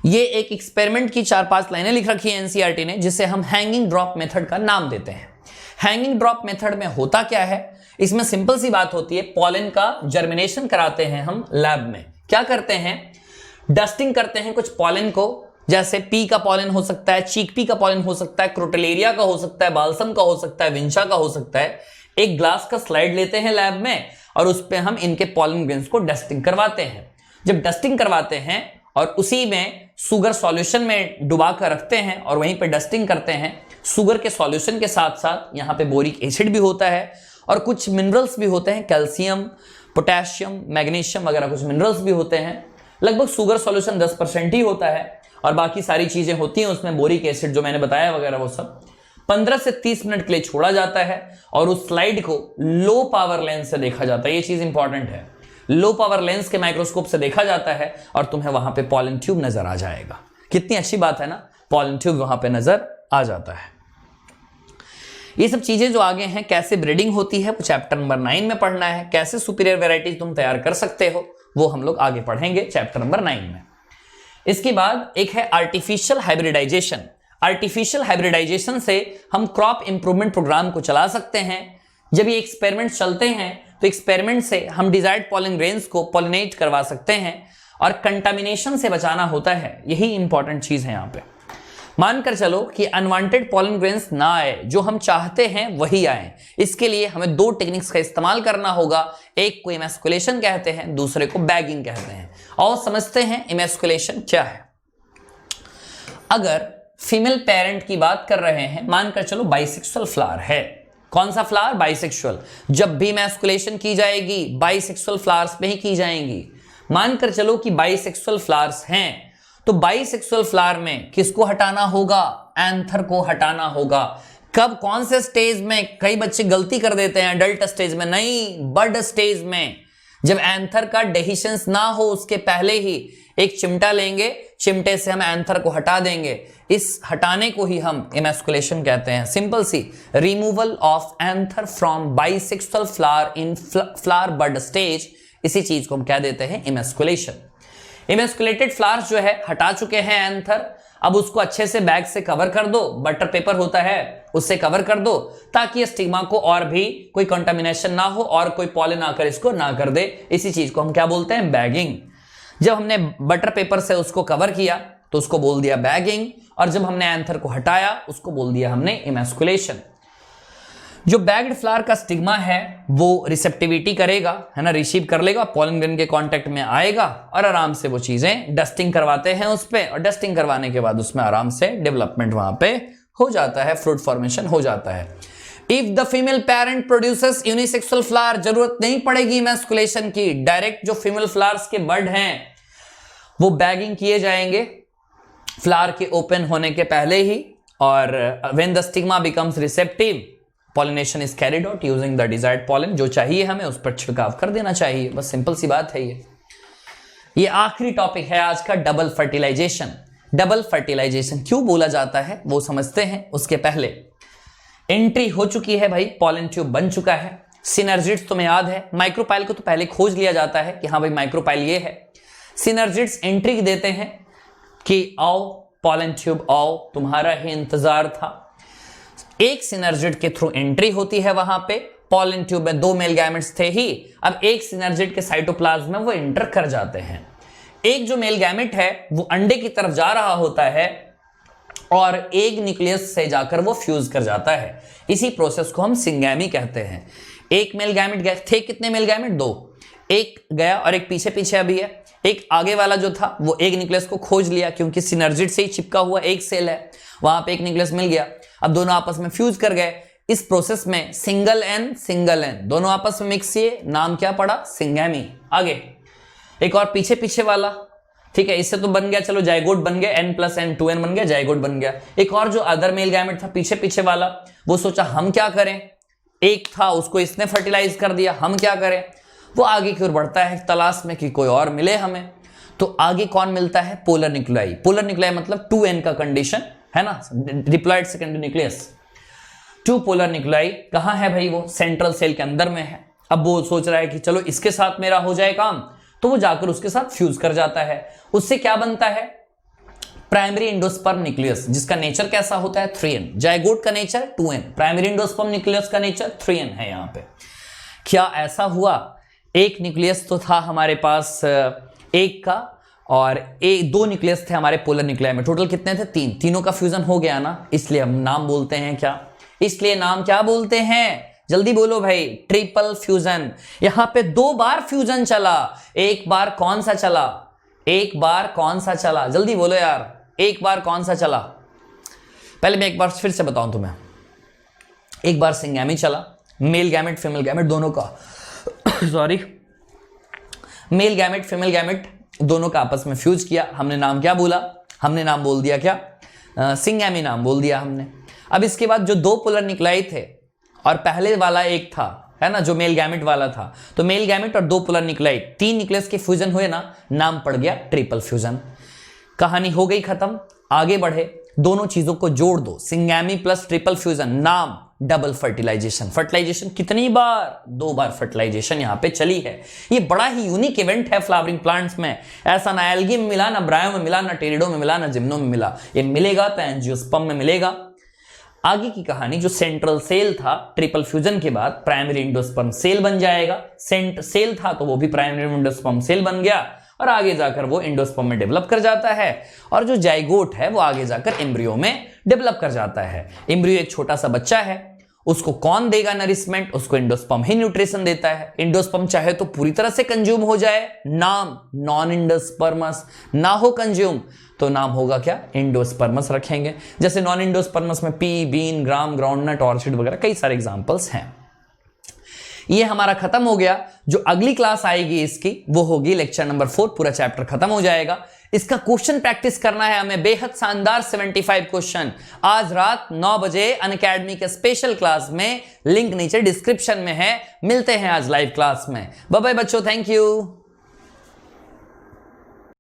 ये एक एक्सपेरिमेंट की 4-5 लाइनें लिख रखी है एनसीईआरटी ने, जिसे हम हैंगिंग ड्रॉप मेथड का नाम देते हैं। हैंगिंग ड्रॉप मेथड में होता क्या है, इसमें सिंपल सी बात होती है, पॉलन का जर्मिनेशन कराते हैं हम लैब में। क्या करते हैं, डस्टिंग करते हैं कुछ पॉलन को, जैसे पी का पॉलन हो सकता है, चीक पी का पॉलन हो सकता है, क्रोटेलेरिया का हो सकता है, बाल्सम का हो सकता है, विंशा का हो सकता है। एक ग्लास का स्लाइड लेते हैं लैब में और उस पे हम इनके पॉलन ग्रेन्स को डस्टिंग करवाते हैं। जब डस्टिंग करवाते हैं और उसी में शुगर सॉल्यूशन में डुबा कर रखते हैं और वहीं पे डस्टिंग करते हैं, शुगर के सॉल्यूशन के साथ साथ यहाँ पे बोरिक एसिड भी होता है और कुछ मिनरल्स भी होते हैं, कैल्शियम, पोटेशियम, मैग्नीशियम वगैरह कुछ मिनरल्स भी होते हैं। लगभग शुगर सॉल्यूशन 10% ही होता है और बाकी सारी चीजें होती हैं उसमें, बोरिक एसिड जो मैंने बताया वगैरह वो सब। 15 से 30 मिनट के लिए छोड़ा जाता है और उस स्लाइड को लो पावर लेंस से देखा जाता है। ये चीज इंपॉर्टेंट है, लो पावर लेंस के माइक्रोस्कोप से देखा जाता है और तुम्हें वहां पे पॉलन ट्यूब नजर आ जाएगा। कितनी अच्छी बात है ना, पॉलन ट्यूब वहां पे नजर आ जाता है। ये सब चीजें जो आगे हैं, कैसे ब्रीडिंग होती है वो चैप्टर नंबर 9 में पढ़ना है। कैसे सुपीरियर वेराइटीज तुम तैयार कर सकते हो वो हम लोग आगे पढ़ेंगे चैप्टर नंबर 9 में। इसके बाद एक है आर्टिफिशियल हाइब्रिडाइजेशन। आर्टिफिशियल हाइब्रिडाइजेशन से हम क्रॉप इंप्रूवमेंट प्रोग्राम को चला सकते हैं। जब ये एक्सपेरिमेंट चलते हैं तो एक्सपेरिमेंट से हम डिजायर्ड पॉलन ग्रेन्स को पॉलिनेट करवा सकते हैं और कंटामिनेशन से बचाना होता है। यही इंपॉर्टेंट चीज है यहाँ पे। मानकर चलो कि अनवांटेड पॉलन ग्रेन्स ना आए, जो हम चाहते हैं वही आए। इसके लिए हमें 2 टेक्निक्स का इस्तेमाल करना होगा। एक को इमैस्कुलेशन कहते हैं, दूसरे को बैगिंग कहते हैं। और समझते हैं इमैस्कुलेशन क्या है। अगर फीमेल पेरेंट की बात कर रहे हैं, मानकर चलो बाइसेक्सुअल फ्लावर है। कौन सा फ्लावर? बाइसेक्सुअल। जब भी इमैस्कुलेशन की जाएगी बाइसेक्सुअल फ्लावर्स पे ही की जाएंगी। मानकर चलो कि बाइसेक्सुअल फ्लावर्स हैं तो बाइसेक्सुअल फ्लावर में किसको हटाना होगा? एंथर को हटाना होगा। कब, कौन से स्टेज में? कई बच्चे गलती कर देते हैं, अडल्ट स्टेज में नहीं, बड स्टेज में। जब एंथर का डेहिशंस ना हो उसके पहले ही एक चिमटा लेंगे, चिमटे से हम एंथर को हटा देंगे। इस हटाने को ही हम इमैस्कुलेशन कहते हैं। सिंपल सी, removal of anther from bisexual flower in flower bud stage, इसी चीज को हम कह देते हैं इमैस्कुलेशन। इमैस्कुलेटेड फ्लावर्स जो है हटा चुके हैं एंथर, अब उसको अच्छे से बैग से कवर कर दो, बटर पेपर होता है उससे कवर कर दो, ताकि स्टिग्मा को और भी कोई कंटामिनेशन ना हो और कोई पॉलन आकर इसको ना कर दे। इसी चीज को हम क्या बोलते हैं? बैगिंग। जब हमने बटर पेपर से उसको कवर किया तो उसको बोल दिया बैगिंग, और जब हमने एंथर को हटाया उसको बोल दिया हमने इमैस्कुलेशन। जो बैग्ड फ्लावर का स्टिग्मा है वो रिसेप्टिविटी करेगा, है ना, रिसीव कर लेगा, पॉलन ग्रेन के कांटेक्ट में आएगा और आराम से वो चीजें डस्टिंग करवाते हैं उस पे, और डस्टिंग करवाने के बाद उसमें आराम से डेवलपमेंट वहां पे हो जाता है, फ्रूट फॉर्मेशन हो जाता है। If the female parent produces unisexual flower, जरूरत नहीं पड़ेगी इमैस्कुलेशन की, डायरेक्ट जो फीमेल फ्लावर्स के बड हैं वो बैगिंग किए जाएंगे फ्लावर के ओपन होने के पहले ही, और when the stigma becomes receptive pollination is carried out using the desired pollen, जो चाहिए हमें उस पर छिड़काव कर देना चाहिए, बस सिंपल सी बात है ये आखिरी टॉपिक है आज का, डबल फर्टिलाइजेशन। डबल फर्टिलाइजेशन क्यों बोला जाता है वो समझते हैं, उसके पहले एंट्री हो चुकी है भाई, पॉलन ट्यूब बन चुका है, सिनर्जिड्स तुम्हें याद है, माइक्रोपाइल को तो पहले खोज लिया जाता है कि हाँ भाई माइक्रोपाइल ये है, सिनर्जिड्स एंट्री देते हैं कि आओ पॉलन ट्यूब आओ, तुम्हारा ही इंतजार था। एक सिनर्जिड के थ्रू एंट्री होती है वहां पे, पॉलन ट्यूब में 2 मेल गैमेट्स थे ही, अब एक सिनर्जिड के साइटोप्लाज्म में वो एंटर कर जाते हैं। एक जो मेल गैमेट है वो अंडे की तरफ जा रहा होता है और एक न्यूक्लियस से जाकर वो फ्यूज कर जाता है, इसी प्रोसेस को हम सिंगैमी कहते हैं। एक मेल गैमेट गए थे, कितने मेल गैमेट? 2, एक गया और एक पीछे पीछे अभी है। एक आगे वाला जो था वो एक न्यूक्लियस को खोज लिया, क्योंकि सिनर्जिड से ही चिपका हुआ एक सेल है, वहां पे एक न्यूक्लियस मिल गया, अब दोनों आपस में फ्यूज कर गए। इस प्रोसेस में सिंगल एन दोनों आपस में मिक्स किए, नाम क्या पड़ा? सिंगैमी। आगे एक और पीछे पीछे वाला, ठीक है, इससे तो बन गया, चलो जाइगोट बन गया, n+n 2n बन गया, जाइगोट बन गया। एक और जो अदर मेल गैमेट था पीछे पीछे वाला, वो सोचा हम क्या करें, एक था उसको इसने फर्टिलाइज कर दिया, हम क्या करें, वो आगे की ओर बढ़ता है तलाश में कि कोई और मिले हमें। तो आगे कौन मिलता है? Polar nuclei. पोलर न्यूक्लियाई मतलब 2n का कंडीशन है ना, diploid secondary nucleus. 2 polar nuclei कहां है भाई? वो सेंट्रल सेल के अंदर में है। अब वो सोच रहा है कि चलो इसके साथ मेरा हो जाए काम, तो वो जाकर उसके साथ फ्यूज कर जाता है। उससे क्या बनता है? प्राइमरी एंडोस्पर्म न्यूक्लियस, जिसका नेचर कैसा होता है? 3n। जाइगोट का nature 2n, primary endosperm nucleus का नेचर 3n है यहां पे। क्या ऐसा हुआ, एक न्यूक्लियस तो था हमारे पास एक का, और 2 न्यूक्लियस थे हमारे पोलर न्यूक्लियाई में, टोटल कितने थे? 3। तीनों का फ्यूजन हो गया ना, इसलिए हम नाम बोलते हैं क्या? इसलिए नाम क्या बोलते हैं? जल्दी बोलो भाई, ट्रिपल फ्यूजन। यहां पे 2 बार फ्यूजन चला, एक बार कौन सा चला? एक बार कौन सा चला? जल्दी बोलो यार, एक बार कौन सा चला? पहले मैं एक बार फिर से बताऊं तुम्हें। एक बार सिंगैमी चला, मेल गैमेट फीमेल गैमेट दोनों का sorry, male gamete female gamete दोनों का आपस में फ्यूज किया। हमने नाम क्या बोला? हमने नाम बोल दिया क्या? सिंगैमी नाम बोल दिया हमने। अब इसके बाद जो 2 पोलर न्यूक्लियाई थे और पहले वाला एक था, है ना, जो मेल गैमेट वाला था, तो मेल गैमेट और 2 पोलर न्यूक्लियाई, 3 न्यूक्लियस के फ्यूजन हुए ना, नाम पड़ गया ट्रिपल फ्यूजन। कहानी हो गई खत्म। आगे बढ़े, दोनों चीजों को जोड़ दो, सिंगैमी प्लस ट्रिपल फ्यूजन, नाम डबल फर्टिलाइजेशन। फर्टिलाइजेशन कितनी बार? 2 बार फर्टिलाइजेशन यहां पे चली है। ये बड़ा ही यूनिक इवेंट है फ्लावरिंग प्लांट्स में, ऐसा ना एल्गी में मिला, ना ब्रायो में मिला, ना टेरिडो में मिला, ना जिम्नो में मिला। ये मिलेगा तो एंजियोस्पर्म में मिलेगा। आगे की कहानी, जो सेंट्रल सेल था, ट्रिपल फ्यूजन के बाद प्राइमरी एंडोस्पर्म सेल बन जाएगा। सेंट सेल था तो वो भी प्राइमरी एंडोस्पर्म सेल बन गया, और आगे जाकर वो एंडोस्पर्म में डेवलप कर जाता है, और जो जाइगोट है वो आगे जाकर एम्ब्रियो में डेवलप कर जाता है। एम्ब्रियो एक छोटा सा बच्चा है, उसको कौन देगा नरिशमेंट? उसको एंडोस्पर्म ही न्यूट्रिशन देता है। एंडोस्पर्म चाहे तो पूरी तरह से कंज्यूम हो जाए, नाम नॉन एंडोस्पर्मस, ना हो कंज्यूम तो नाम होगा क्या? एंडोस्पर्मस रखेंगे। जैसे नॉन एंडोस्पर्मस में pea, bean, gram, groundnut, orchid वगैरह कई सारे एग्जांपल्स हैं। ये हमारा खत्म हो गया। जो अगली क्लास आएगी इसकी वो होगी लेक्चर नंबर 4, पूरा चैप्टर खत्म हो जाएगा। इसका क्वेश्चन प्रैक्टिस करना है हमें, बेहद शानदार 75 क्वेश्चन आज रात 9 बजे अनअकैडमी के स्पेशल क्लास में, लिंक नीचे डिस्क्रिप्शन में है। मिलते हैं आज लाइव क्लास में। बाय बाय बच्चों, थैंक यू।